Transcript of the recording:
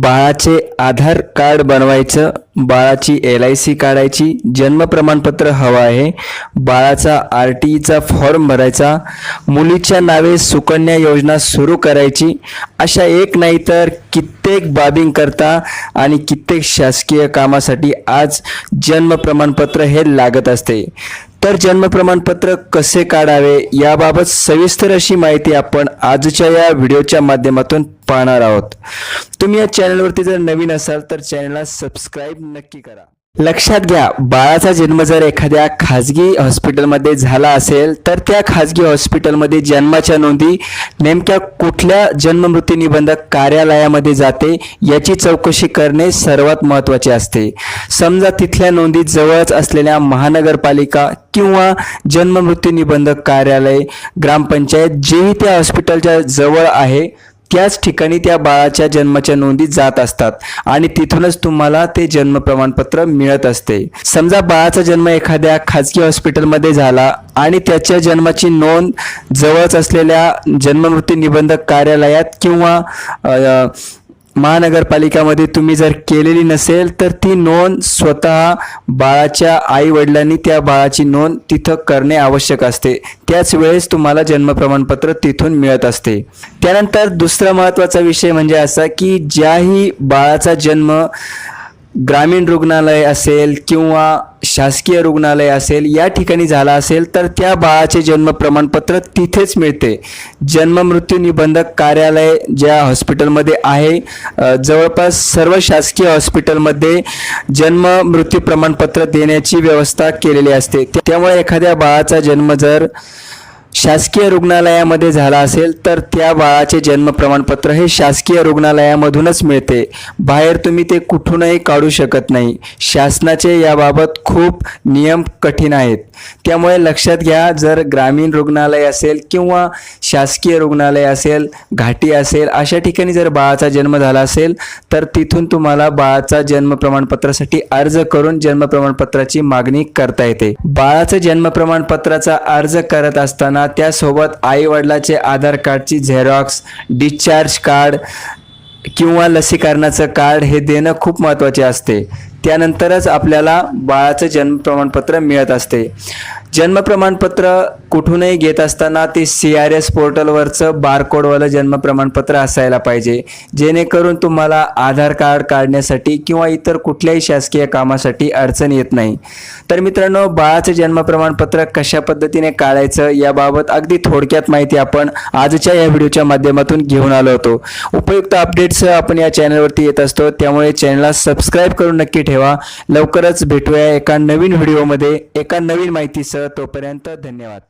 बाळाचे आधार कार्ड बनवायचं, बाळाची LIC काढायची, जन्म प्रमाणपत्र हवं आहे, बाळाचा RTEचा फॉर्म भरायचा, मुलीच्या नावे सुकन्या योजना सुरू करायची, अशा एक नाही तर कित्येक बाबींकरता आणि कित्येक शासकीय कामासाठी आज जन्म प्रमाणपत्र हे लागत असते। तर जन्म प्रमाणपत्र कसे काढावे याबाबत सविस्तर अशी माहिती आपण आजच्या या व्हिडिओच्या माध्यमातून पाहणार आहोत। तुम्ही या चॅनलवरती जर नवीन असाल तर चॅनलला सबस्क्राइब नक्की करा। लक्षात घ्या, बाळाचा जन्म जर एखाद्या खाजगी हॉस्पिटलमध्ये झाला असेल तर त्या खाजगी हॉस्पिटलमध्ये जन्माच्या नोंदी नेमक्या कुठल्या जन्म मृत्यू निबंधक कार्यालयामध्ये जाते याची चौकशी करणे सर्वात महत्त्वाचे असते। समजा तिथल्या नोंदी जवळच असलेल्या महानगरपालिका किंवा जन्म मृत्यू निबंधक कार्यालय, ग्रामपंचायत जेही त्या हॉस्पिटलच्या जवळ आहे त्याच ठिकाणी त्या बाळाच्या जन्माच्या नोंदी जात असतात आणि तिथूनच तुम्हाला ते जन्म प्रमाणपत्र मिळत असते। समजा बाळाचा जन्म एखाद्या खाजगी हॉस्पिटलमध्ये झाला आणि त्याच्या जन्माची नोंद जवळच असलेल्या जन्म मृत्यू निबंधक कार्यालयात किंवा महानगरपालिकामध्ये तुम्ही जर केलेली नसेल तर ती नोंद स्वतः बाळाच्या आई वडिलांनी त्या बाळाची नोंद तिथं करणे आवश्यक असते। त्याच वेळेस तुम्हाला जन्म प्रमाणपत्र तिथून मिळत असते। त्यानंतर दुसरा महत्त्वाचा विषय म्हणजे असा की ज्याही बाळाचा जन्म ग्रामीण रुग्णालय असेल किंवा शासकीय रुग्णालय असेल या ठिकाणी झाला असेल तर त्या बाळाचे जन्म प्रमाणपत्र तिथेच मिळते। जन्म मृत्यू निबंधक कार्यालय ज्या हॉस्पिटलमध्ये आहे, जवळपास सर्व शासकीय हॉस्पिटलमध्ये जन्म मृत्यू प्रमाणपत्र देण्याची व्यवस्था केलेली असते। त्यामुळे एखाद्या बाळाचा जन्म जर शासकीय रुग्णालयामध्ये झाला असेल तर त्या बाळाचे जन्म प्रमाणपत्र हे शासकीय रुग्णालयामधूनच मिळते। बाहेर तुम्ही ते कुठूनही काढू शकत नाही। शासनाचे याबाबत खूप नियम कठीण आहेत। त्यामुळे लक्षात घ्या, जर ग्रामीण रुग्णालय असेल किंवा शासकीय रुग्णालय असेल, घाटी असेल, अशा ठिकाणी जर बाळाचा जन्म झाला असेल तर तिथून तुम्हाला बाळाचा जन्म प्रमाणपत्रासाठी अर्ज करून जन्म प्रमाणपत्राची मागणी करता येते। बाळाचा जन्म प्रमाणपत्राचा अर्ज करत असताना त्यासोबत आई वडिलाचे आधार कार्डची झेरॉक्स, डिस्चार्ज कार्ड किंवा लसीकरणाचं कार्ड हे देणं खूप महत्त्वाचे असते। त्यानंतरच आपल्याला बाळाचं जन्म प्रमाणपत्र मिळत असते। जन्म प्रमाणपत्र कुठूनही घेत असताना ते CRS पोर्टलवरचं बारकोडवालं जन्म प्रमाणपत्र असायला पाहिजे, जेणेकरून तुम्हाला आधार कार्ड काढण्यासाठी किंवा इतर कुठल्याही शासकीय कामासाठी अडचण येत नाही। तर मित्रांनो, बाळाचं जन्म प्रमाणपत्र कशा पद्धतीने काढायचं याबाबत अगदी थोडक्यात माहिती आपण आजच्या या व्हिडिओच्या माध्यमातून घेऊन आलो होतो। उपयुक्त अपडेट्स आपण या चॅनलवरती येत असतो, त्यामुळे चॅनलला सबस्क्राइब करून नक्की ठेवा। लवकरच भेटूया एका नवीन व्हिडिओमध्ये एका नवीन माहितीसह। तोपर्यंत धन्यवाद।